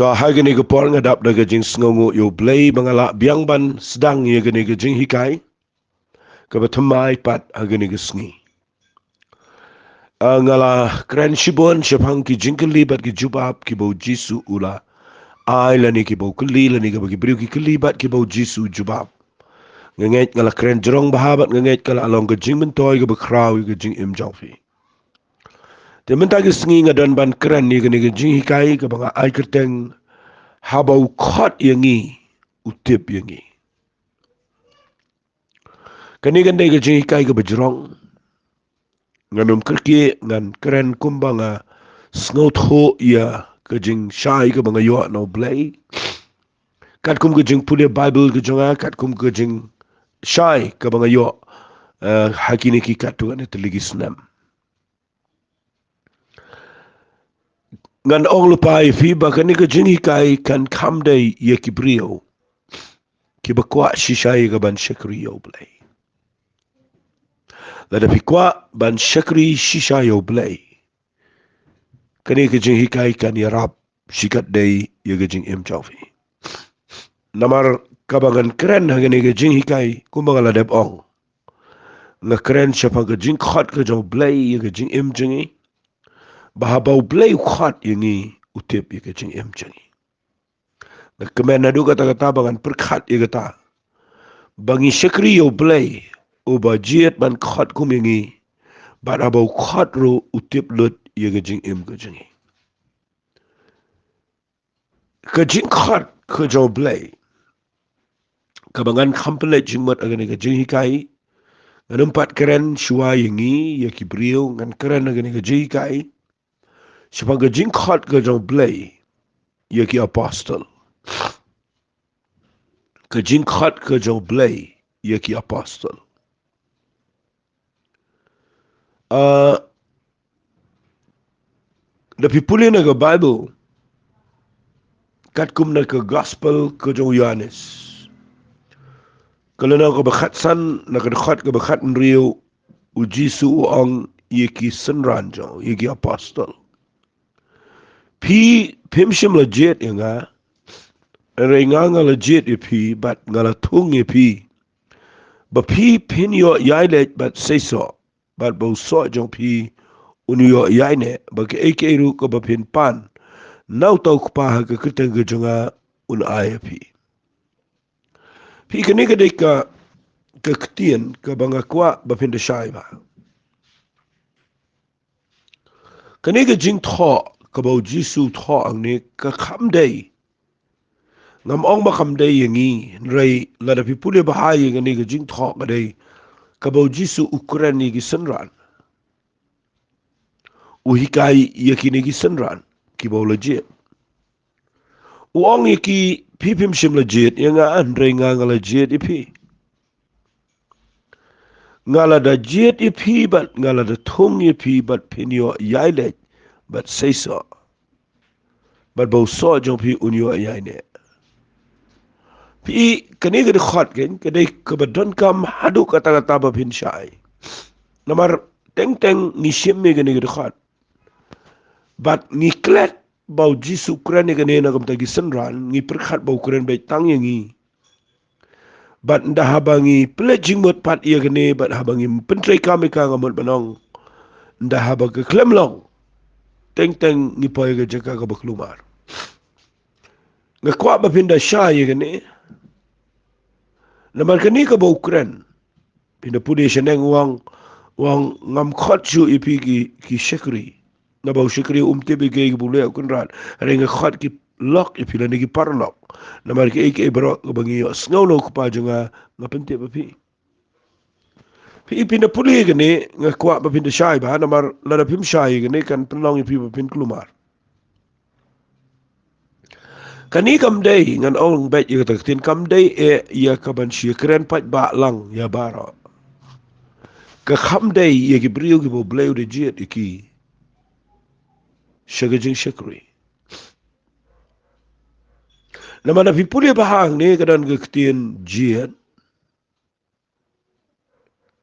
Ta hai gani ke por ngadap da ke jing sngongu yo Blei mangala biang ban sedang ye gani ke jing hikai ke batamai pat ha gani ke sngi. Ngala kren shibon shapang ki jing ke libat ki jubab ki bau jisu ula. Ai lani ki bau keli lani ke bagi beriu ki kelibat ki bau jisu jubab. Ngenget ngala kren jerong bahabat ngenget kala along ke jing mentoy ke bakrau ke jing im jaufi. Te menta ke sngi ngadan ban kren ni gani ke jing hikai ke banga ai kerteng Haba Khot Iangi utip Iangi. Kani gandai ke jing hikai ke bajrong nganum kerki ngan keren kumbanga snotho ya ke jing shai ke banga yo no Blei. Kat kum ke jing pule Bible ke jonga kat kum ke jing shai ke banga yo hakini ki katu ane teligi senam. Ngan ong lupai fi bakani ke jing hikai kan kamdai ye ki brio ki bakwa shishai ke ban shakriyo Blei. Lada fikwa ban shakri shisha yo Blei. Kani ke jing hikai kan yarap shikat day ye ke jing im chawfi. Namar kabangan keren hagani ke jing hikai kumbang ala deb ong. Nga keren siapa ke jing khot ke jong Blei ye ke jing im jengi. Bahabau Blei khot yengi utip ye ke jing im jengi. Nga kemen nadu kata-kata bangan perkhat ye kata. Bangi shakri yo Blei uba jiet ban khot kum yengi. Bat abau khot ro utip lut ye ke jing im ke jengi. Ke jing khot ke jong Blei. Kabangan kampelet jingmat agani ke jing hikai. Ngan empat keren shua yengi ya kibrio ngan keren agani ke jing hikai. Siapa ke jing khot ke jong Blei ya ki apostle. Ke jing khot ke jong Blei ya ki apostle. Dapi pulih na ke Bible. Kat kum na ke gospel ke jong Yohanes. Kalau nak ke bekhatsan nak ke khot ke bekhat nriu uji su ong ye ki senran jong ye ki apostle. Pi pimshim legit nga renga nga legit pi but ngala tung pi ba pi pin yo yaile but say so but bo so jong pi unu yo yaine ba ke eke ru ko ba pin pan nau tau pa ha ke kiteng ke jonga un ai pi ke ne ke de ka ke ktien ke banga kwa ba pin de shai ba kene ke jing tho ke bo jisu tho ang ne ka kham dei ngam ong ba kham dei yengi rei la da pi pule ba hai ngani ke jing tho ka dei ka bo jisu ukraini ki senran uhikai yakini ki senran ki bo legit uong ki pipim shim legit yanga andre nga legit ipi ngala da jet ipi but ngala da tung ipi but pinyo yailet but say so but bo so jong pi unyo yaine pi kani ke khot gen ke dei ke badon kam hadu kata-kata ba pin shai namar teng ni shim me gani ke khot but ni klet bau jisu kren ni gani na kam tagi senran ni perkhat bau kren bai tang yangi but nda habangi pledging mot pat ia gani but habangi pentrai kami ka ngamot banong nda haba ke klemlong teng ni poy ke jaka ka baklumar ngakwa ba pinda sha ia gani namar kani ka bau kren pinda pudi sheneng wang ngam khot chu ipi ki shekri na bau shekri umte be ge bule kunran renga khot ki lok ipi la ni ki parlok namar ki ek bro bangi snow no pa junga ngapente ba pi pinda puli gani ngakwa ba pinda shai ba namar la da pim shai gani kan penlong ipi ba pin klumar kani kam dei ngan ong bet ye ta tin kam dei e ya kaban shi kren pat ba lang ya baro ka kham dei ye ki brio ki bo bleu de jet ki shagajing shakri nama na pipuli bahang ni kadan ke ketien jet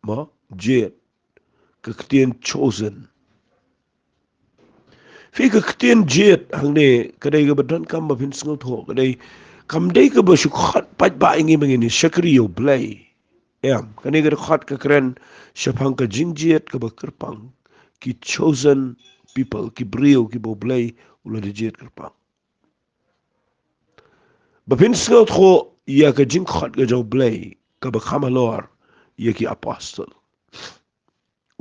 mo jet ke ketien chosen Fi ka ktien jet hang ne kadai ka badan kam ba pin sngot ho kadai kam dai ka ba shu khat pat ba ingi mengini shakri yo blei em kani ka khat ka kren shapang ka jingjet ka ba kerpang ki chosen people ki brio ki bo blei ula de jet kerpang ba pin sngot ho ya ka jing khat ka jo blei ka ba khama lor ya ki apostle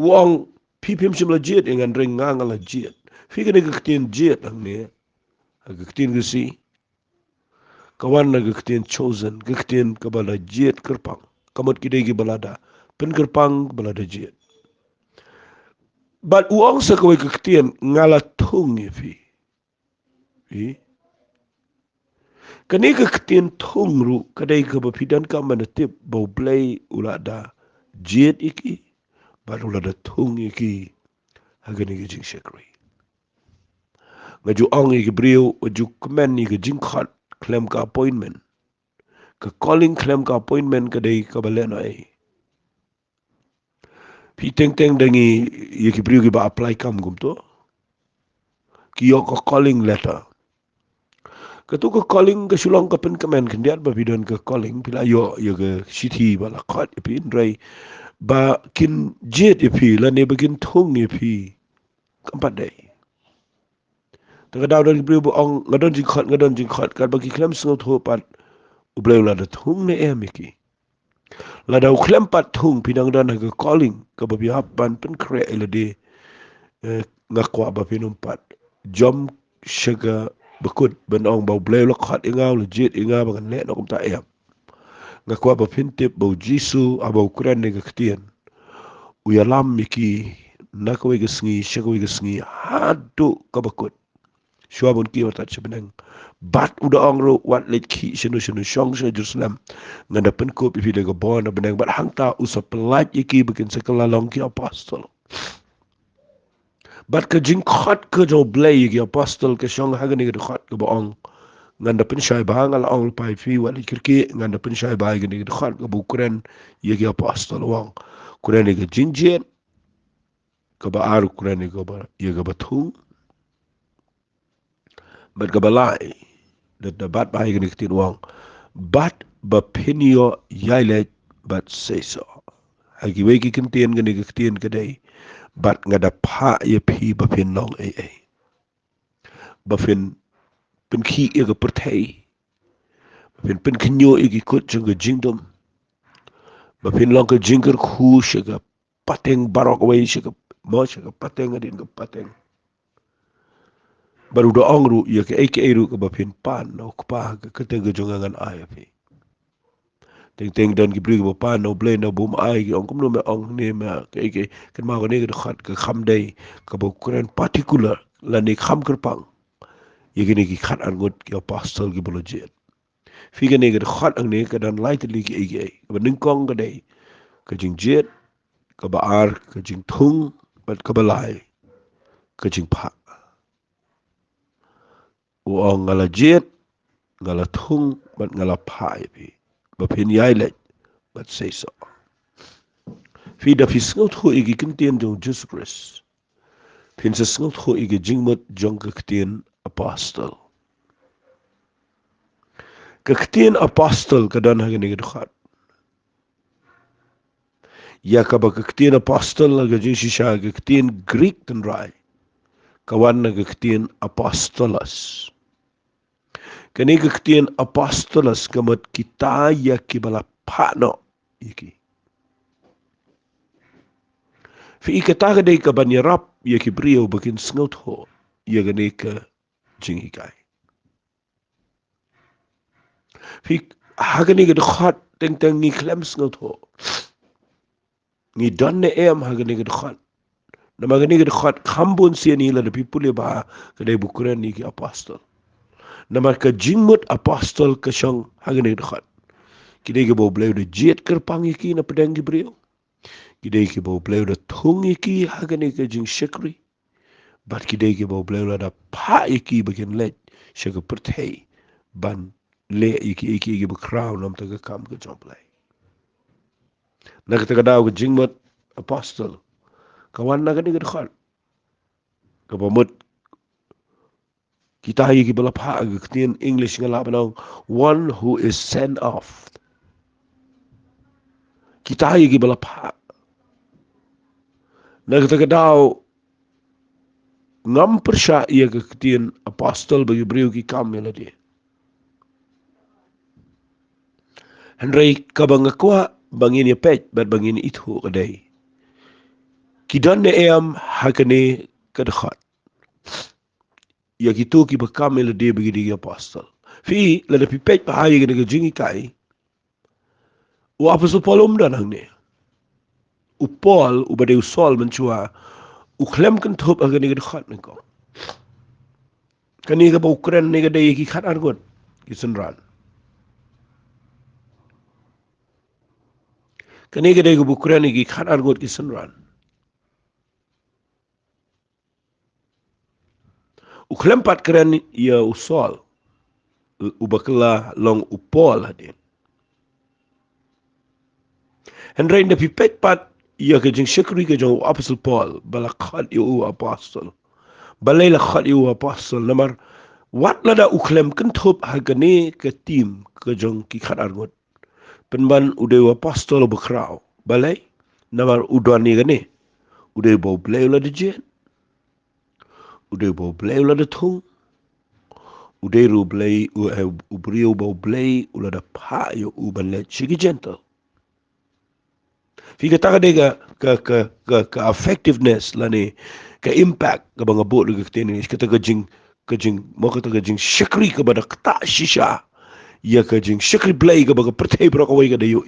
wong pipim sim la jet ngan ring ngang la jet fi ka ne ka ktien jet hang ne ka ktien ka si kawan na gaktin chosen gaktin kabala jet kerpang kamot kidai gi balada pen kerpang balada jet but uang sa kawai gaktin ngala thung fi kani gaktin thung ru kadai ka bapidan ka manatip bau blei ulada jet iki but ulada thung iki hagani gi jing shakri ngaju ong iki brio uju kemen ni gi jing khat claim ka appointment ka calling claim ka appointment kadai ka balena ai Pi teng dangi ye ki priu ki ba apply kam gum to ki yo ko calling letter ka tu ko calling ka sulong ka pen kamen kendiat ba bidon ka calling pila yo ka city ba la khat pi rai ba kin jet pi la ne begin thong ni pi kampat dai ta ka daw dan priu bo ong ngadon jing khat ka ba ki klem sngo tho pat u bleu la da thong ne em ki la daw klem pat thong pinang dan ka calling ka ba bi hap ban pen kre ele de ngakwa ba pinumpat jom shaga bakut benong bau bleu lo khat ingaw legit inga ba ne no kumta em ngakwa ba pintip bau jisu abau kuran ne gaktien uyalam miki nakwe gesngi shaga gesngi hadu ka bakut shwabun ki wata chbeneng bat uda ongro wat let ki shinu shong sha jerusalem nganda pen ko pi de go bon beneng bat hangta usapelat yiki bikin sekala long ki apostle Bat ka jing khot ka jo blei ki apostle ke shong hagani ke khot ke boong nganda pin shai ba ngal ong pai fi wali kirki nganda pin shai ba gani ke khot ke bu kuren ye ki apostle wong kuren ke jinjen ka ba ar kuren ke ba ye ke ba thu bat ka ba lai dat da bat ba gani ke tin wong bat ba pinio yaile bat say so hagi we ki kintien gani ke tin ke dai bat ngada pha ye phi ba pin long ai ba fin pen khi e ga perthei pen khnyo e gi kut chung ga jingdom ba pen long ka jinger khu she ga pateng barok wei she ga mo she ga pateng adin ga pateng baru do ongru ye ke eke eru ka ba pen pan no kpa ga kete ga jonga ngan ai fe teng dan gi brig ba pan no blei no bum ai gi ong kum no me ong ne me ke eke ken ma ga ne ga khat ka kham dei ka ba kuren particular la ne kham kerpang ye gi ne gi khat an gut ki apostle gi bolo jet Figa ne ga khat ang ne ka dan light li ki ege ba ning kong ga dei ka jing jet ka ba ar ka jing thung bat ka ba lai ka jing pha u ong ngala jet ngala thung bat ngala pha bi ba phin yai le bat say so fi da fi sngot ho igi kintien jong Jesus Christ phin sa sngot ho igi jing mot jong ka ktien apostle ka ktien apostle ka dan ha ne ga khat ya ka ba ka ktien apostle ga jing shisha ka ktien Greek tan rai kawan na gaktian apostolos. Kani gaktian apostolos kamot kita ya kibala pano iki. Fi ikata ka day ka banyarap ya kibriyo bakin sngot ho ya gani ka jingikai. Fi hagani ka dukhat teng ni klem sngot ho. Ni donne em hagani ka dukhat. Na magani ka dukhat kambun siya nila na pipuli ba kaday bukuran ni ki apostol. Nama ka jingmut apostol ka siyang hagani dukhat. Kidai ki bau bleu de jet kerpang iki na pedang ki brio. Kidai ki bau bleu de thung iki hagani ka jing shakri. Bat kidai ki bau bleu da pa iki bakin let shaka perthei ban le iki ba crown nam taga kam ka jomplay. Nakata ka daw ka jingmut apostol. Kawan na gani ka dukhat. Kapamut Kita hagi bala pa agaktian English ngala banang one who is sent off. Kita hagi bala pa. Nagtagadaw ngam persya ia agaktian apostol bagi beriu ki kamela dia. Henry kabangakwa bangin ya pet bat bangin itu kadai. Kidan ne am hakane kadkhat. Ya gitu ki bakamela dia bagi dia apostol. Fi la pi pet pa hayi gane jingi kai. Wa apostol Paul dan hang ne. Upol ubade usol mencua uklem kan thup agane kadkhat ne ko. Kani ka ba Ukraine ne kadai ki khat argot ki sunran. Kani kadai ka Ukraine ki khat argot ki sunran. Uklempat keren ia usol ubakala long upol hadin. Henry na pipet pat ia ke jing syekri ke jong apostle Paul bala khat iu apostle. Balai la khat iu apostle namar wat lada uklem kentup hagane ke tim ke jong ki khat argot. Penban udewa apostle bekrau. Balai namar udwani gane. Ude bau Blei la de jen. Ude bau Blei la de thung. Ude ru Blei ubrio bau Blei ula da pa yo uban le chigi gentle. Fika taka de ka effectiveness la ni ka impact ka banga bot lu ka tini ka jing mo ka jing syakri ka bada kata shisha ya ka jing syakri Blei ka banga pertay bro ka wai ka da yo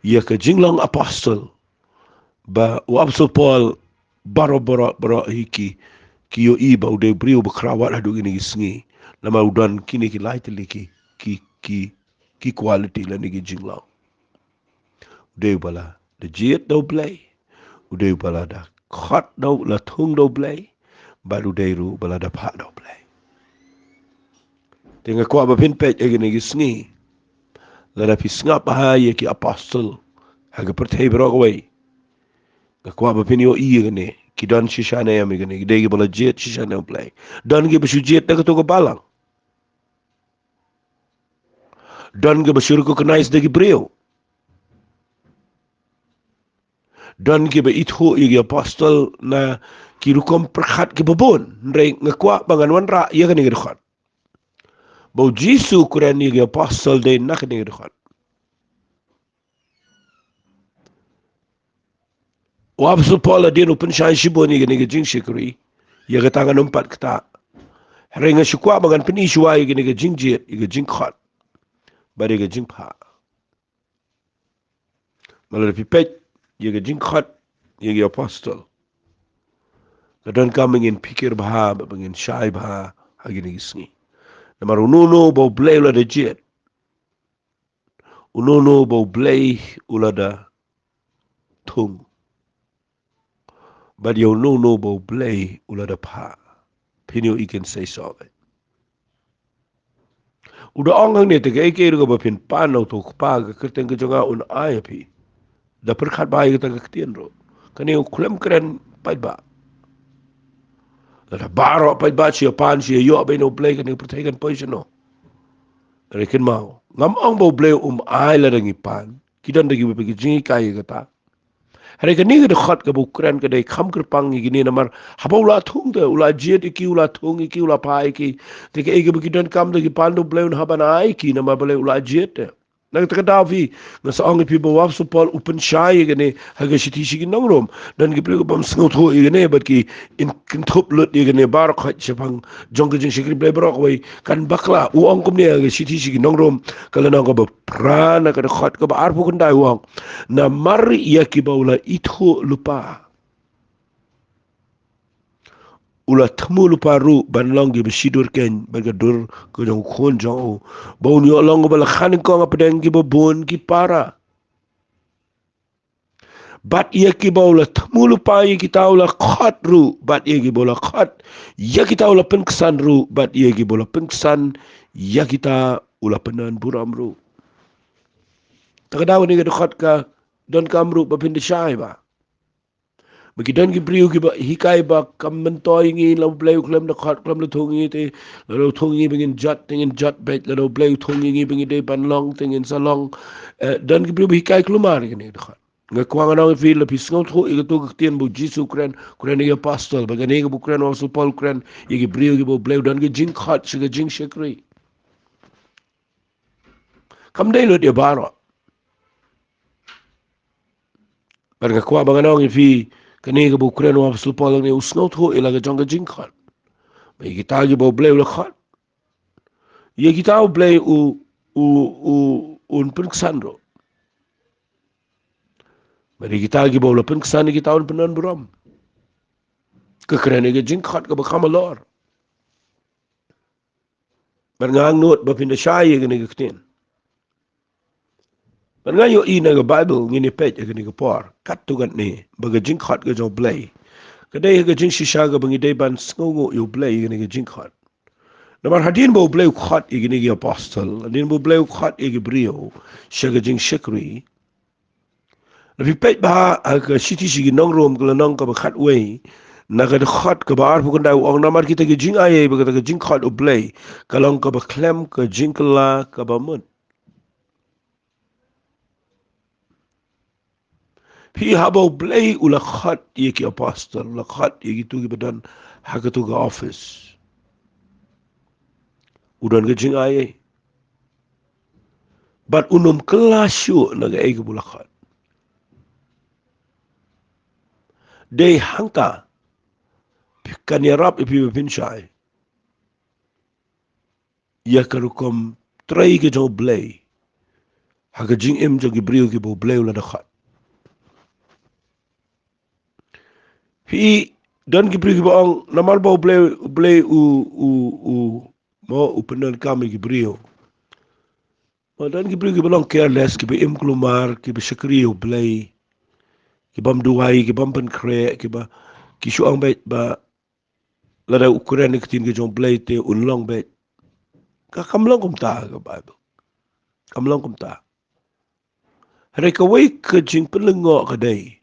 ya ka jing lang apostle ba apostle Paul baro hiki ki yo ba ude brio ba krawat hadu gini gisngi nama udan kini ki light liki ki quality la ni jing lang ude bala de jet do Blei ude bala da Khot do la thung do Blei ba ude ru bala da pa do Blei tenga ko ba pin pet gini gisngi la da pi snap ha ye ki apostle ha ga pertay bro ko wai ka ko ba pin yo gini ki don shishane am gini de gi bala jet shishane Blei don gi besu jet da to ko balang don gi besu ko nice de gi brio don ki ba itho igi apostol na kirukom perkhat ki babon rei ngakwa bangan wanra ia kan igi khat bau jisu kuran igi apostol de nak igi khat wa apostol Paul dia open shan shibon igi jing shikri ia ka tangan empat kata rei ngashukwa bangan peni shwa igi jing jet igi jing khat ba igi jing pa malah pipet igi jing khat igi apostol dan kami ingin pikir bah, ingin syai bah, hagi ni gisni. Namar ununo bau Blei ula da jet. Ununo bau Blei ula da thung. But you ununo bau Blei ula da pa. Pinyo ikan say so. Uda ongang ni tega ike iru ba pin panau to pa ka kerteng kejonga un ayapi. Da perkhat ba ike tega ketien ro. Kani uklem keren pait ba. Da baro pait ba siya pan siya yo ba no Blei kani pertaikan poison no. Rekin mau ngam ang bau Blei ay la dangi pan kidan dagi bagi jingi kai kata hari kani ke Khot ke Ukraine ke dai kham kerpang gini namar habau la thung de ula jet iki ula thung iki ula pa iki te ke ege bagi dan kam dagi pandu Blei haba na iki namar Blei ula jet nang taka davi na sa ang ipi bawap so Paul open shy gani haga shiti shigi nangrom dan gi Blei bam sngot ho gani bat ki in kintup lut gani bar Khot chapang jong ke jing shigi Blei brok wai kan bakla u ang kum ne haga shiti shigi nangrom kala na ba prana ka Khot ka ba arpu kan dai wang na mari ya ki baula itho lupa ula temu lupa ru ban long gi besidur ken bagadur ko jong khon jong bau ni long bala khan ko ngap deng gi babon ki para bat ia ki baula temu lupa ia ki taula Khot ru bat ia ki bola Khot ya ki taula pengkesan ru bat ia ki bola pengkesan ya kita ula penan buram ru takadaw ni ga Khot ka don kamru ba pin syai ba Magidan ki priu ki ba hikai ba kam mentoi ngi la Blei klem na Khot klem la thongi te la thongi bengin jat bet la Blei thongi ngi bengi de ban long tengin salong dan ki priu hikai klumar ni de Khot nga kwanga na fi la pisngau tho i to tien bu Jisu kren ni apostol ba ni bu kren o su Paul kren i ki priu ki bu Blei dan ki jing Khot shi ga jing shekri kam dei lo de baro bar nga kwa ba na fi kani ga bu kren o su Paul ni usnau tho i la ga jong ga jing Khot ba ki ta ki bu Blei la Khot ye kita Blei un pensando. Mari kita gi bawla pensani kita un penan buram. Kekerana ge jing Khot ka bakama lor. Bar ngang not ba pinda shay ge ne gtin. Bar ngang yo ina ge Bible ngini page ge ne ge por. Kat tu gat ne ba ge jing Khot ge jo Blei. Kadai ge jing shisha ge bangi dai ban sngongo yo Blei ge ne ge jing Khot. Namar hadin bo Blei Khot ge ne ge apostle. Hadin bo Blei Khot ge brio. Shaga jing shikri. Nabi pet ba ka siti sigi nong rom kala nong ka ba khat wei na ka Khot ka ba ar pu kan ong namar kita ke jing aye ba ka jing Khot o Blei kalong ka ba klem ka jing kala ka ba mun hi haba o Blei ula Khot ye ki apostle la Khot ye ki tu ki badan ha ka tu ka office udan ka jing aye but unum kala shu na ga ege bula Khot dei hangta kan ya rap ipi bin shai ya karukom trai ke jo Blei ha ka jing em jo ki brio ki bo Blei ula da Khot Fi dan ki brio ki baong namal bo Blei u mo upenan kami ki brio ma dan ki brio ki balong careless ki ba im klumar ki ba shakri u Blei ki bam duai ki bam pen kre ki ba ki shuang bet ba lada ukuran ni kitin ki jong Blei te unlong bet ka kamlang kum ta ka Bible kamlang kum ta hare ka wai ka jing pelengo ka dai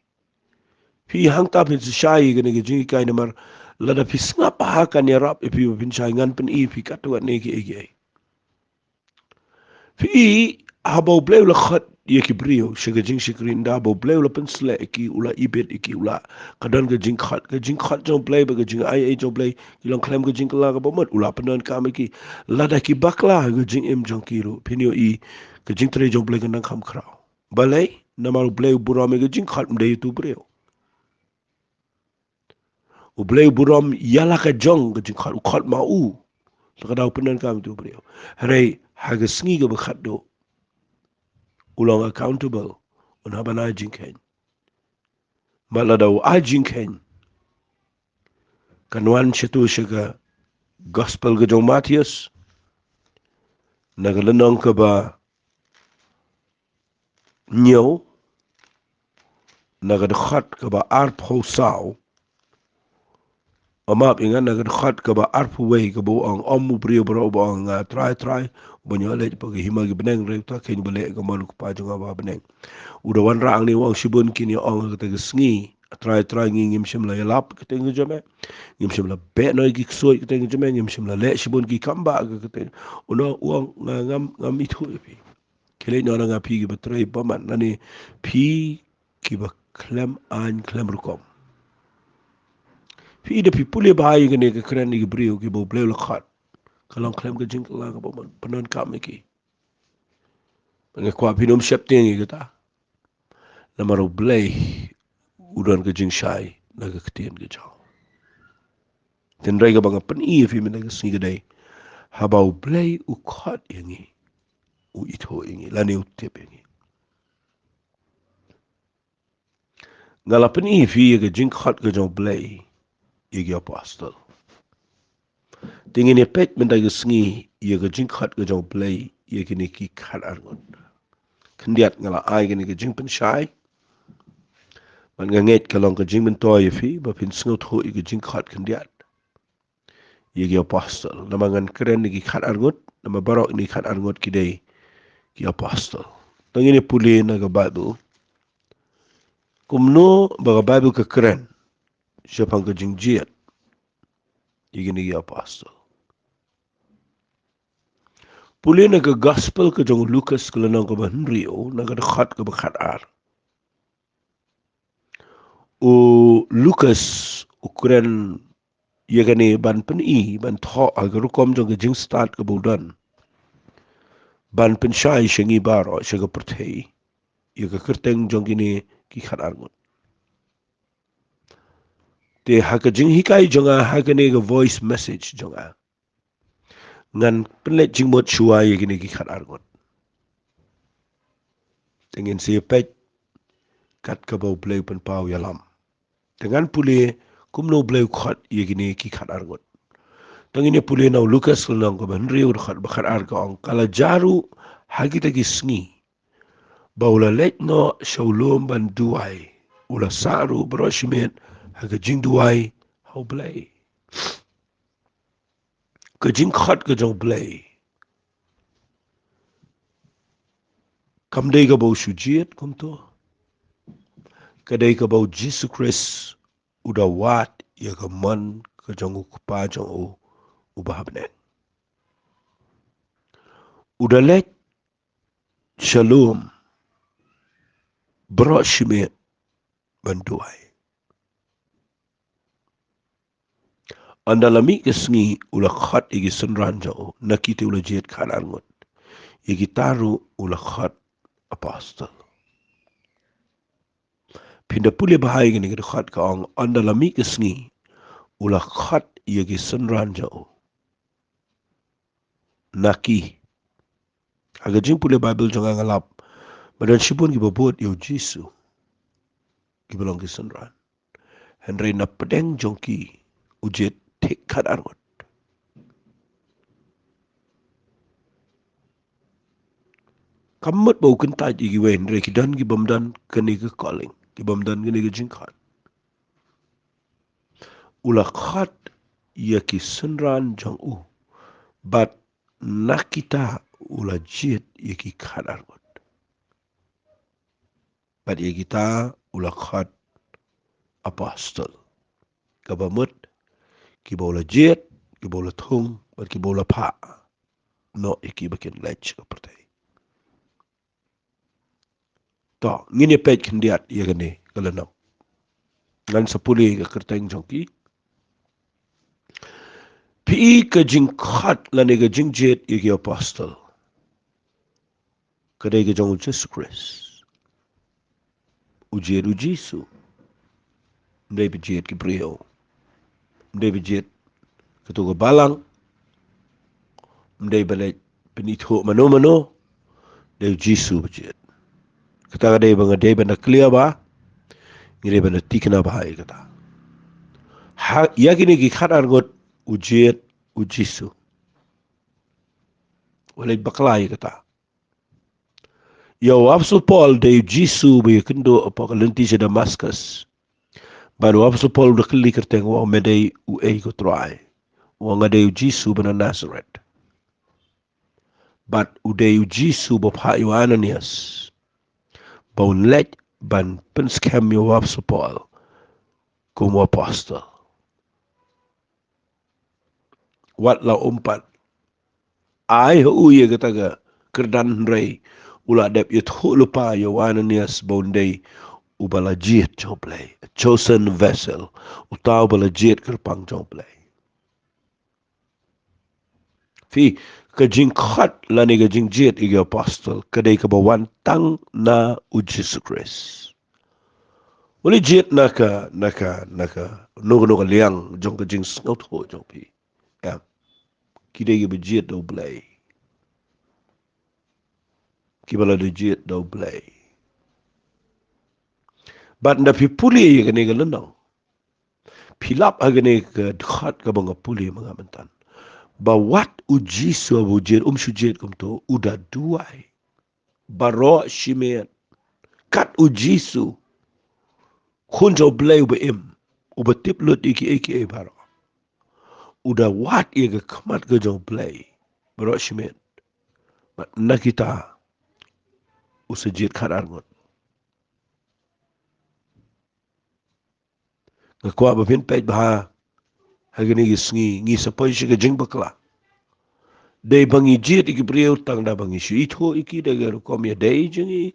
Fi hang ta pin shai ga ne jing kai namar lada fi snga pa ka ne rap ipi pin shai ngan pen i fi ka to ne ki ege fi habo Blei la Khot ye ki brio shiga jing shikrin da bo Blei la pen sle ki ula ibet ki ula kadan ga jing Khot jong Blei ba ga jing ai jong Blei ki long klem ga jing la ga bomot ula penan ka me ki lada ki bakla ga jing em jong ki ru pinyo i ga jing tre jong Blei ga nang kham krao balai namal Blei burame ga jing Khot mde tu brio u Blei buram yala ka jong ga jing Khot ma u ka daw penan ka me tu brio hare haga sngi ga ba khat do ulang accountable on haba na jinken mala daw a jinken kanwan chetu shiga gospel ga jong Matthias nagalanong ka ba nyaw nagad Khot ka ba arpo sao amap ingan nagad Khot ka ba arpo way ka bo ang omu brio bro bo ang try banyo le pag himag beneng re ta ken bele ka man ko pa jong ba beneng udah wan rang ni wang shibun kini ong ka sngi try ngi ngim shim la yalap ka tengu jame ngim shim la be no gi ksoi ka tengu jame ngim shim la le shibun ki kamba ka tengu uno uang ngam itu pi kele no nga pi gi betray baman nani pi ki ba klem an klem rukom fi de pi pule ba yi ne ka kran ni brio ki bo Blei la Khot kalong klem ka jing la ka baman panon kam ki nge kwa pinom shep tengi ka namaro Blei udan ka jing shai naga ketien ka jaw ten rega banga pen i fi mena ka singa dai habau Blei u Khot yangi u ito yangi lani u tip yangi ngala pen i fi ka jing Khot ka jaw Blei yagi apostle tingin e pet menda ka singi ka jing Khot ka jaw Blei yagi ni ki khat argon kendiat ngala ai ka ni ka jing pen shai man nganget kalong ka jing men toy fi ba pin sngot ho ka jing Khot kendiat yagi apostle namangan keren ni ki khat argot nama barok ni khat argot kidai ki apostle tangini puli na ga Bible kumno ba Bible ka keren siapa ke jing jiat igini apostle. Puli na ke gospel ke jong Lucas ke lenang ke Henrio na ke Khot ke bekat ar. U Lucas ukuran yagani ban pen I ban tho agar kom jong ke jing start ke budan. Ban pen syai syengi baro syaga perthei. Yaga kerteng jong gini ki khat ar. Te haka jing hikai jonga haka ne ga voice message jonga. Ngan penlet jing mot shua ye gini ki khat argot. Tengin siya pech kat ka bau Blei pen pau yalam. Dengan puli kumno Blei Khot ye gini ki khat argot. Tengin ye puli nau Lucas lenang ka benri ur khat bakhat arga ong kala jaru hagi tagi sngi. Baula lek no shaulum ban duai. Ula saru broshimet haka jing duai hau Blei. Ka jing Khot ka jong Blei. Kam day ka bau sujiat kum to. Kadai ka bau Jesus Christ udah wat ya ka man ka jong kupa jong ubahabnen. Udah lek shalom bro shime banduai. Andalami kesngi ula Khot igi sunran jong nakiti ula jet kanan ngot. Igi taru ula Khot apostle. Pinda puli bahaya gini kita Khot ka ong andalami kesngi ula Khot igi sunran jong naki. Aga jing puli Bible jong ngalap. Madan sipun ki babot yo Jisu. Ki belong ki sunran. Henry na pedeng jongki ujet tek kat argot. Kamut bau kentaj igi we Henry ki dan ki bamdan keni ke calling. Ki bamdan keni ke jingkat. Ula Khot ya ki sunran jong Bat nakita ula jet ya ki kat argot. Bat ya kita ula Khot apostle. Kabamut ki bau la jet, ki bau la thung, bat ki bau la pa. No iki bakin lech seperti. To, ngini pej kendiat ya gani kalenam. Ngan sepuli ke kerteng jongki. Pi ke jing Khot lani ke jing jet ya ki apostle. Kadai ke jong Jesus Christ. Ujiet ujisu. Mdai bejiet ki brio. Mdai bejiet ketua balang. Mdai balik penitho mano-mano. Dai ujisu bejiet. Kata kadai bangadai benda clear ba. Ngiri benda tikna bahaya kata. Ya kini ki Khat argot ujiet ujisu. Walai baklai kata. Ya Apostle Paul dari Jisu bagi kendo apa kalenti sa Damascus. Baru Apostle Paul udah keli kerteng wa medai uai ko try. Wa ngadai Jisu bana Nazareth. But udai Jisu bapa Ananias. Bau let ban penskam ya Apostle Paul como apostle. Wat la umpat. Ai hu ye kata kerdan rei ula dep yet lupa ya Ananias bondai ubala jiet joblay, a chosen vessel, utaw bala jiet kerpang joblay. Fi kajing Khot lani kajing jiet igi apostle, kadai kabawan tang na u Jesus Christ. Wali jiet naka nuka liang jong kajing sngot ho jong pi. Ya, kidai gi jiet do blay. Kibala de jiet do blay. But na pi puli ye kani galenang. Pilap agane ke Khot ka banga puli mga mentan. Bawat uji suabujir sujit kumto udah duai. Baro shimet. Kat uji su. Kunjo Blei ube ube tip lut iki baro. Udah wat iya ke kamat ke jong Blei. Baro shimet. Na kita usajit Khat argot. Kwa ba pin pej ba hagani ngi sapoi shi ga jing bakla dei bangi jet iki priu tang da bangi shi itho iki da ga kom ya dei jingi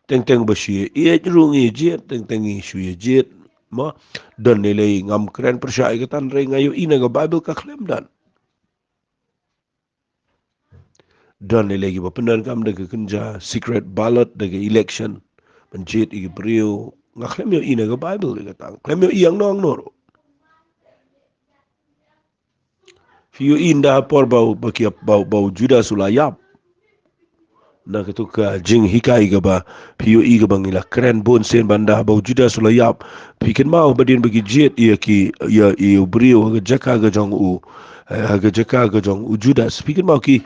teng ba shi e rungi jet teng shu ye jet ma don ne lei ngam kren persya ga tan re ngayo ina ga bible ka klem dan ne legi ba penan kam da ga kunja secret ballot da ga election man jet iki priu nga klem yo ina ga bible ga tang klem yo iang nong no fiyo inda por bau juda sulayap na ketuka jing hikai gaba piyo i gaba ngila kren bon sen banda bau juda sulayap pikin mau badin bagi jet ia ki ia brio ga jaka ga jong u ga jaka ga jong u judas pikin mau ki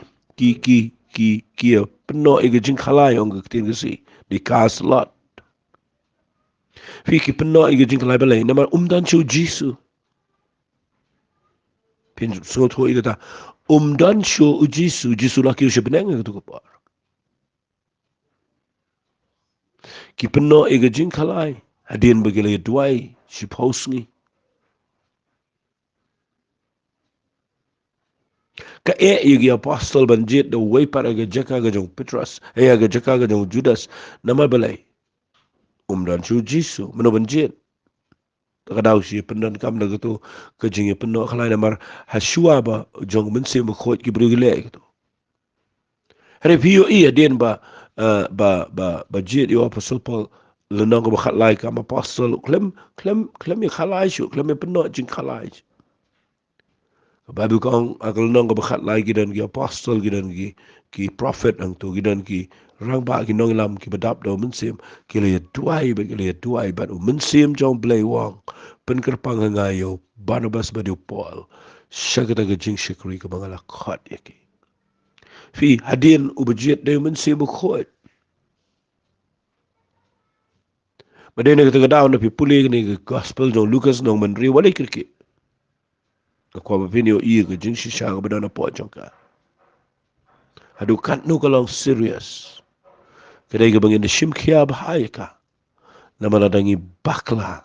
peno i ga jing khalai ong ga tin si di kas lot ki peno i ga jing khalai balai namar umdan chu jisu pin so tho i ga ta umdan chu jisu jisu la ki shebneng ga tu ko ki peno e ga jing khalai hadin bagile duai shi posngi ka e apostle banjit the way para ga jaka ga jong Petrus ga jaka ga jong Judas nama balai dan chu jisu meno banjit ka daw shi pendan kam da to ka jing peno khalai namar hasua ba jong men se mo khot ki brigile to hare pio den ba jit yo apostle Paul lenong ba khalai kam apostle klem khalai shu klem peno jing khalai Bible kong akal nong ka bakat lai gidan ki apostle gidan ki prophet ang tu gidan ki rang ba ki nong lam ki badap do mensim ki le tuai ba mensim jong Blei wang pen kerpang ngayo Barnabas ba di Paul syagata ga jing shikri ka bangala Khot yaki fi hadin ubajit de mensim Khot badene ka daw na pi puli ni gospel jong Lucas nong manri wala kirki kwa mapinyo iya ka jing shisha ka badana po jongka hadu kat nu kalong serious kadai ka bangin shim kia bahaya ka nama ladangi bakla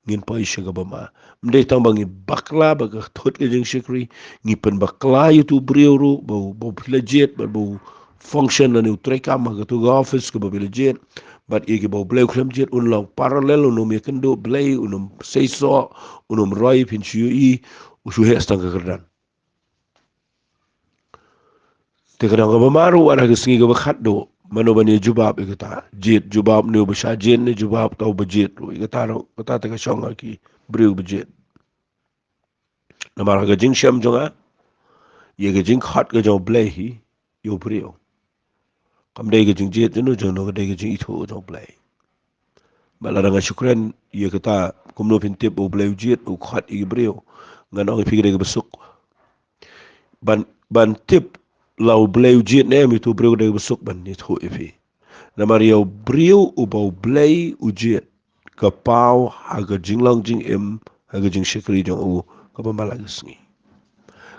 ngin pa isya ka bama mdai tang bangi bakla baga thot ka jing shikri ngipan bakla yutu brio ru bau pilajet bau function na ni utreka ma ka tu ga office ka bau pilajet but iki bau Blei klam jet unlong parallel unum yakendo Blei unum seiso unum roi pin shui usuhe astang ka kerdan te kadang ka bamaru ara ka singi ka bakhat do mano bani jubab ikata jit jubab ni ubasha jin ni jubab tau bajit ro ikata ro kata ta ka shonga ki briu bajit namara ka jing sham jonga ye ka jing Khot ka jong Blei hi yo briu kam dai ka jing jit no jong no ka dai ka jing itho jong Blei bala nga shukran ye kata kumno pintip o Blei jit o Khot i briu ngano ki fikire ka besuk ban tip lau Blei jit ne mi tu briu de besuk ban ni tho ifi na Maria brio ubau Blei ujiet ka pau haga jinglang jing haga jing shikri jong u ka pambala gisngi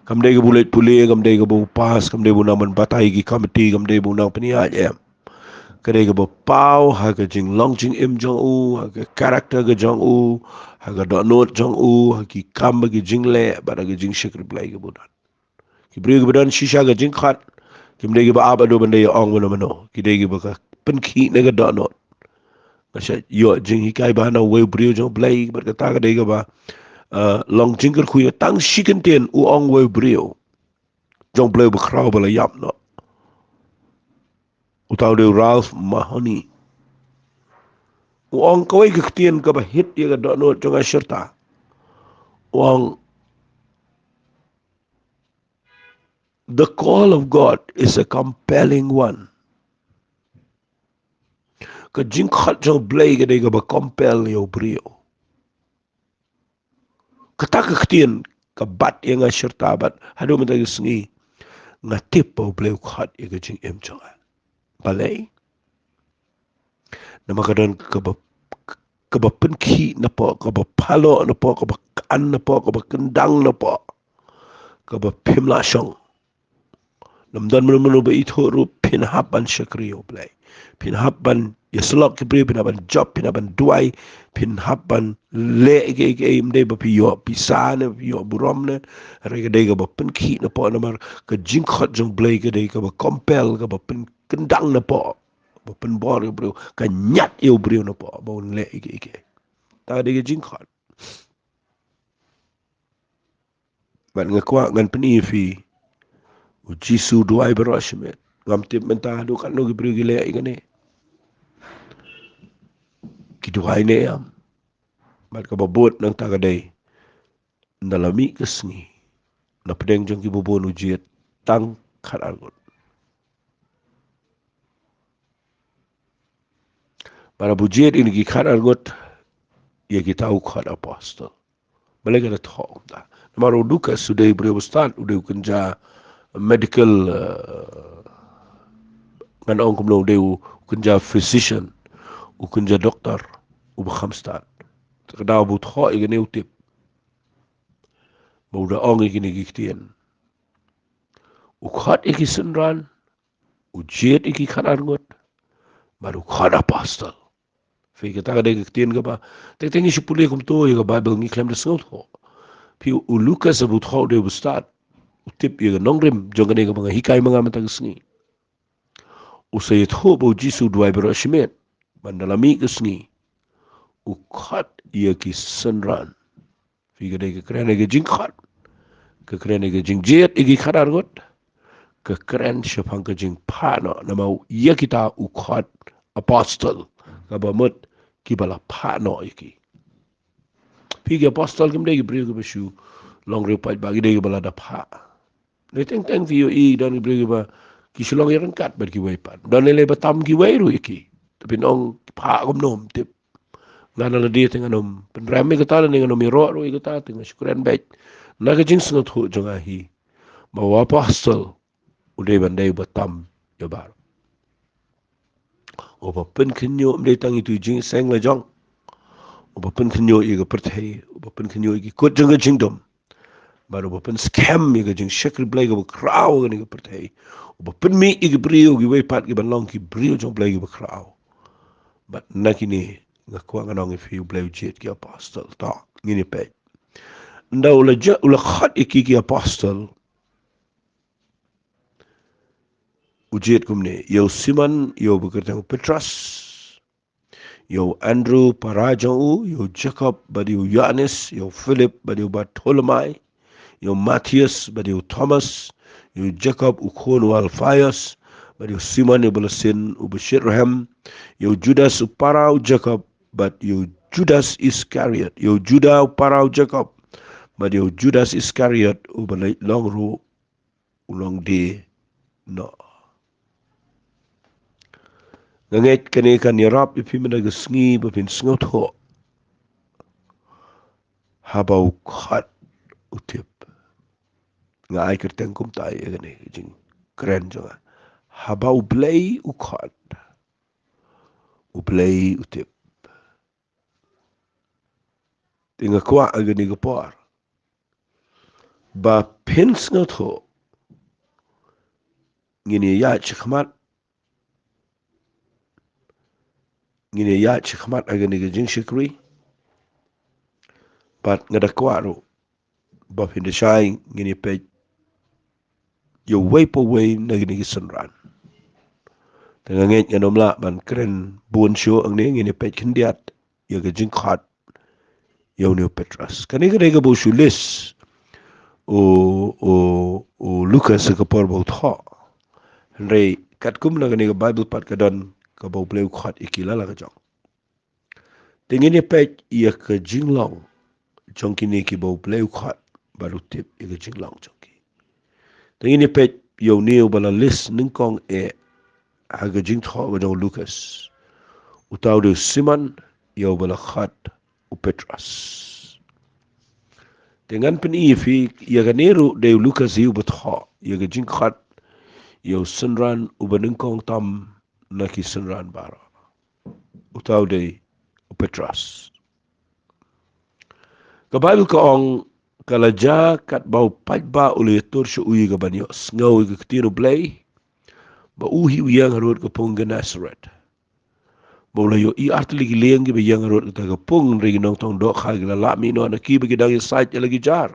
kam dai ga bulet puli kam dai ga bu pas kam dai bu naman batai gi committee kam dai bu nang penia ka dai ga bu pau haga jinglang jing jong u haga character ga jong u haga do not jong u hagi kam gi jingle bara ga jing shikri Blei ga budan ki brio ga budan shisha ga jing Khot kim dai ga ba aba do bandai ong mano ki dai ga ba ka penki na ga do not Masya yo jing hikai ba na we brio jong Blei berkata ka dega ba long jingker kuya tang shikenten u ong we brio jong Blei bekrau bala yap no utau de Ralph Mahoney u ong kawai ka ktien ka ba hit ya ka do no jong asyerta u ong the call of God is a compelling one ka jing Khot jong Blei ka dega ba compel yo brio kata ka ktien ka bat yang asyerta bat hadu mentagi sengi ngatip pa Blei Khot ya ka jing jonga balai nama kadang keba penki napa keba palo napa keba kan napa keba kendang napa keba pimla syong Namdan menu ba itu ru pinhapan syakriyo Blei. Pinhapan ya selok kibri pinhapan job pinhapan duai pinhapan le ke imde ba piyo pisane piyo buramne rega dega ba penki na po namar ke jingkhot jong Blei ke dega ba compel ke ba pen kendang na po ba pen bor ke bro ka nyat yo bro na po ba le ke ta dega jingkhot ban ngakwa ngan peni fi Jisu duai berashmet ngam tip mentah du kan no gibri gile igane ki duai ne am mat ka babot nang tagadai ndalami kesni na pedeng jong ki bobon ujiet tang khat argot para bujiet ini ki khat argot ye ki tau khat apostol balik ada thong ta maro duka sudai bre ustad udah kunja medical ngan ong kumlo deu kunja physician ukunja doktor uba khamstat takdaw but kho igane utip bauda ong igine giktien ukhat iki sunran ujiet iki khat argot baru khat apostol fi kita kada giktien ka ba tek tengi sipule kum to ya bible ngi klem de sot ho pi uluka sabut kho de ustad utip ye nongrim jongane ka mga hikai mga matag sngi usayit ho bo jisu duai berashmet mandalami kesngi ukhat ye ki sunran fi kada ke krene ke jingkhat ke krene ke jingjet igi khat argot ke kren syapang ke jing pano nama ye kita ukhat apostol kabamut kibala pano iki pigi apostol kim degi brio ke beshu long repat bagi degi bala da pa ne teng teng vi i dan brio ba ki sulong yaran kat ber ki wepan dan le batam ki weiru iki tapi nong pa kom nom tip ngana la dia teng anom penrame ke tala ning anom ro ro ke ta teng syukuran baik na ke jing snot ho jonga hi bawa apostol udah bandai batam jabar oba pen kinyo mde tang itu jing seng la jong oba pen kinyo i ga perthai oba pen kinyo i ko jang jingdom baru oba pen scam i ga jing shakri Blei ga kraw ga ni ga perthai oba pen mi i ga brio gi we pat gi balong ki brio jong Blei ga kraw but nakini ga kwa ga nong fi Blei jet ki apostol ta ngini pe nda ula ja ula khat iki ki apostol ujiet kumne yo Simon yo bekertang Petrus yo Andrew parajau yo Jacob badiu Yohanes yo Philip badiu Bartolomai yo Matthias badiu Thomas yo Jacob ukon Alphaeus badiu Simon yo belasin ubashirham yo Judas uparau Jacob but yo Judas Iscariot yo Judah uparau Jacob but yo Judas Iscariot ubalai long ru ulong de no nganget kene kan yarap ipi mena gesngi bapin sngot ho habau khat utip nga ai kerteng kum tai gane jing keren jonga habau Blei ukhat Blei utip tinga kwa agani gapar ba pin sngot ho ngini ya chikmat agani jing shikri bat ngada kwa ro ba pin de shai ngini pe yo weipo wei nagini sunran tengah nget nganom la ban keren bun show ang ne ngini pe kindiat yo ga jing khat yo ne Petrus kani ga bo shulis o Lucas ka por bo tha Henry kat kum na ga Bible pat ka don ka bo Blei khat ikila la ga jong tengini pe ya ka jing long jong kini ki bo Blei khat baru tip ya ka jing long jong ki tengini pe yo ne bala list ning kong aga jing tha wa jong Lucas utau de Simon yo bala khat u Petrus dengan peni fi ya ganeru de Lucas yu betha ya ga jing khat yo sunran u baning kong tam na ki sunran bara utau de u Petrus ka Bible ka ong Kalaja kat bau pajba ule tur su ui ga banyo ngau ga ketino Blei ba uhi uyang harut ke pung Genasaret. Bola yo I artli gi leng gi bayang harut ke ga pung ri nong tong dok ha ga la mi no na ki bagi dang site lagi jar.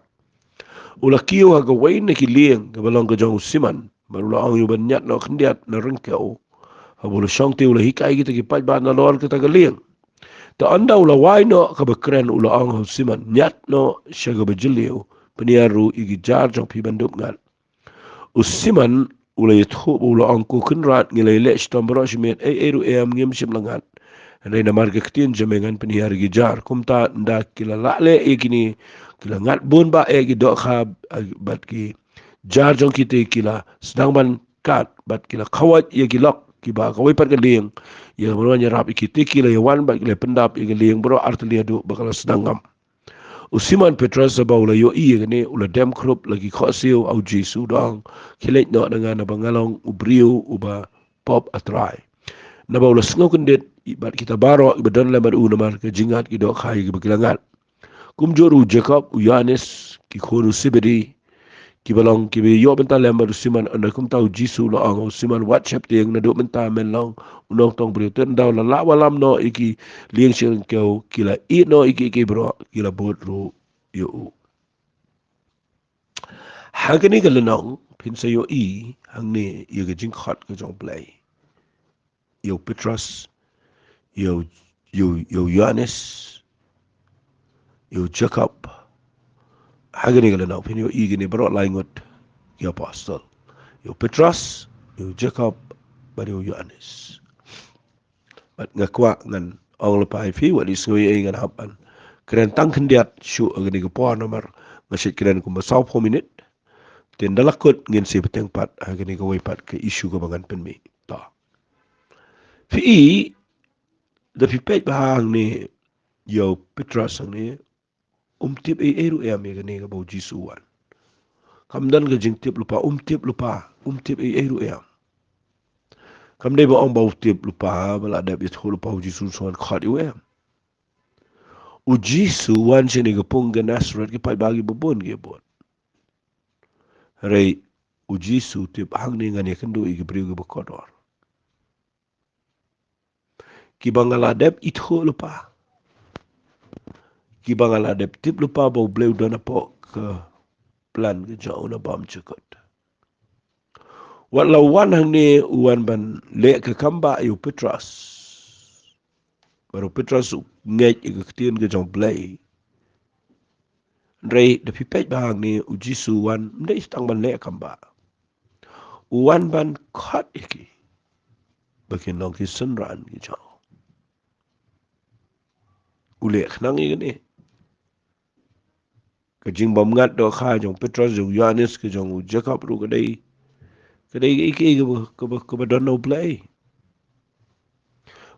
Ula kiu ha ga wain ki leng ga balong ga jong siman baru la ang yu ban nyat no khndiat na rengkau. Ha bola shong te ula hikai gi te ki pajba na lor ke ta ga leng. Ta anda ula wai no ka bekren ula ang ho siman nyat no syaga bejeliu peniaru igi jar jong pi bandup ngat. Usiman ula yithu ula ang ku kunrat ngilai lech tombro shimet eru ngim shim langat. Andai na marga ketin jamengan peniar igi jar kumta nda kila lakle ikini kila ngat bun ba igi dok khab bat ki jar jong kite kila sedang ban kat bat kila khawat igi lok ki ba kawai pat galing ya bro nyarap ikite kila yawan bat kila pendap igi liang bro artilia du bakal sedang ngam. Usiman Petrus ba ula yo I gane ula dem krup lagi khosio au Jesu dang kilet no dengan abangalong ubriu uba pop atrai. Na ba ula sengo kendet ibat kita baro ibadan lemar unamar ke jingat ki dok khai ki bakilangat. Kumjoru Jacob u Yanis ki khonu sibedi ki balong ki be yo benta lembar usiman anda kum tau Jesu lo ang usiman WhatsApp tiang na do benta menlong unong tong brio ten daw la walam no iki liang sing kau kila I no iki bro kila bot ro yo hagani galanong pinsa yo I hang ni yo ga jing Khot ga jong Blei yo Petrus yo Yanis yo Jacob hagani galanong pin yo I gini bro laingot ki apostle yo Petrus yo Jacob ba yo Yanis bat ngakwa ngan ong lepai fi wa di sngoi ngan hapan keren tang kendiat syu agani ko po nomor ngasit keren ko masau 4 minit ten dalakut ngin si peteng pat agani ko pat ke isu ko bangan penmi ta fi da fi pet bahang ni yo Petrus ni tip eru me gani ko bo jisuan kamdan ga jing tip lupa tip eru kam dei ba ong bau tip lupa bala da bi thol pa jisu suan Khot iwe u Jesu wan cheni ga pung Genasaret ki pai bagi bubun ge bot rei u Jesu tip hang ni ngani kendu i gibriu ge bokodor ki bangala dep itho lupa ki bangala dep tip lupa bo bleu dona po ke plan ge jau na bam chukot wat lawan hang ni uan ban le ke kamba yu Petrus baru Petrus ngej ke ketien ke jong Blei rei de pipet bahang ni u Jesu wan ndai stang ban le kamba uan ban Khot iki bakin nong ki senran ki jau ule khnang i ni ke jing bom ngat do kha jong Petrus jong Yanis ke jong Jacob ru ke dei iki ke ba don no Blei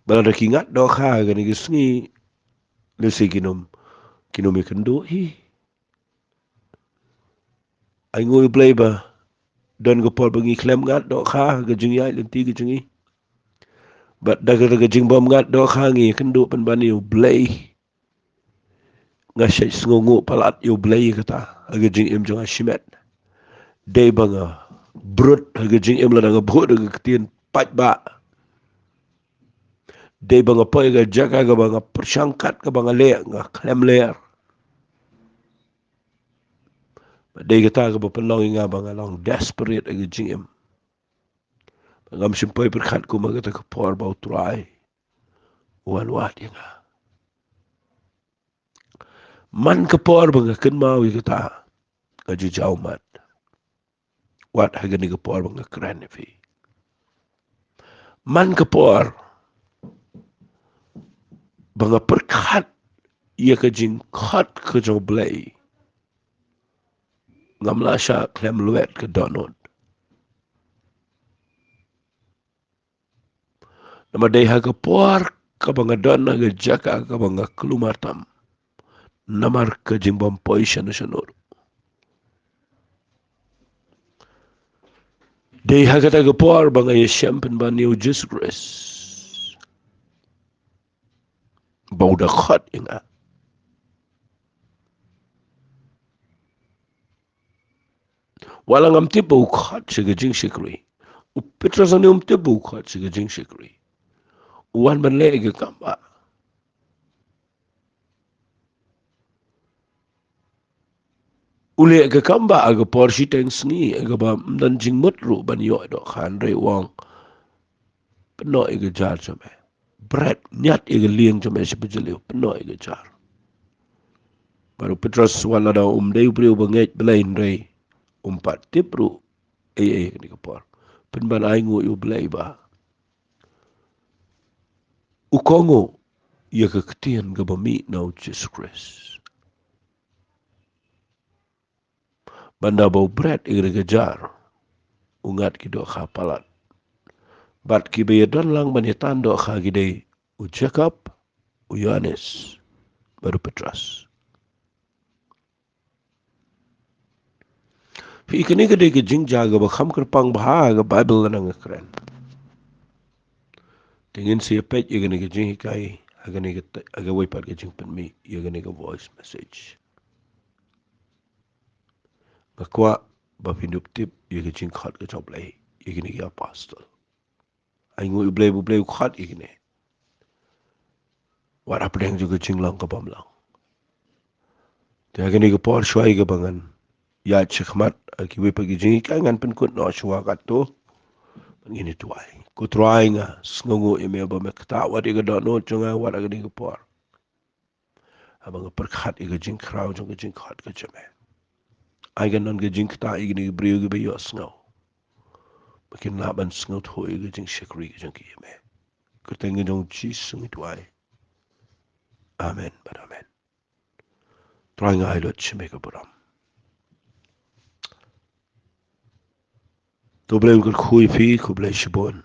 bala ki ngat do kha ke ni sngi le se kinom i kendo hi ai ngoi Blei ba don go por bangi klem ngat do kha ke jing ya lenti ke jingi bat daga jing bom ngat do kha ngi kendo pen bani Blei ngasai sngongo palat yo Blei kata aga jing im jong shimet dei banga brut aga jing im la nga brut aga ketien pat ba dei banga poi ga jaga ga banga persangkat ga banga le nga klem ler dei kata ga penlong nga banga long desperate aga jing im ngam simpoi perkhat ku ma kata ko por bau trai wan wat nga man ke por banga ken mau kata gaji jau mat wat haga ni ke por banga kran fi man ke por banga perkhat ia ke jing Khot ke jong Blei ngam la sha klem luet ke donot nama dei ha ke por ka banga don ga jaka ka banga klumatam namar ke jing bom poison shanur dei ha kata ke por banga ye champion ban new Jesus Christ bau da Khot inga walang am tipu Khot siga jing shikri u Petros ani tipu Khot siga jing shikri uwan ban le ga kamba ule ga kamba aga porshi teng sngi aga ba dan jing mutru ban yo do khan re wong pno ga jar chame bread nyat ga lieng chame sibujele pno ga jar baru Petros wala da dei brio banget belain re umpat tipru ni kapor pen ban ai ngu yu Blei ba u kongo ya ka ketien ga ba mi na Jesus Christ banda bau bread ga jar ungat ki do kha palat bat ki be don lang ban yetan do kha gi dei u Jacob u Yohanes baru Petros fi ikani ga dei ga jing jaga ba kham kerpang bah ga Bible na ngakren tingin si pet igani ga jing kai agani ga aga wai pat ga jing pen mi igani ga voice message ngakwa ba pindup tip iga jing Khot ga job Blei igani ga apostle ai ngu Blei bu Blei Khot igani war apdeng juga jing lang ka bam lang te agani ga por shwai ga bangan ya chikmat ki wai pagi jing kai ngan pen kut no shwa ka to ngini tuai ku try nga sngongo ime ba me kta wa diga do no chunga wa agani ga por abang perkhat iga jing kraw jong ga jing Khot ga jame ai ga non ga jing kta igani ga brio ga be yo sngo makin laban sngo thoi ga jing shikri ga jing ki me kerteng jong chi sungi tuai amen but amen try nga ilot chime ka buram to Blei kul khui fi ku Blei shibon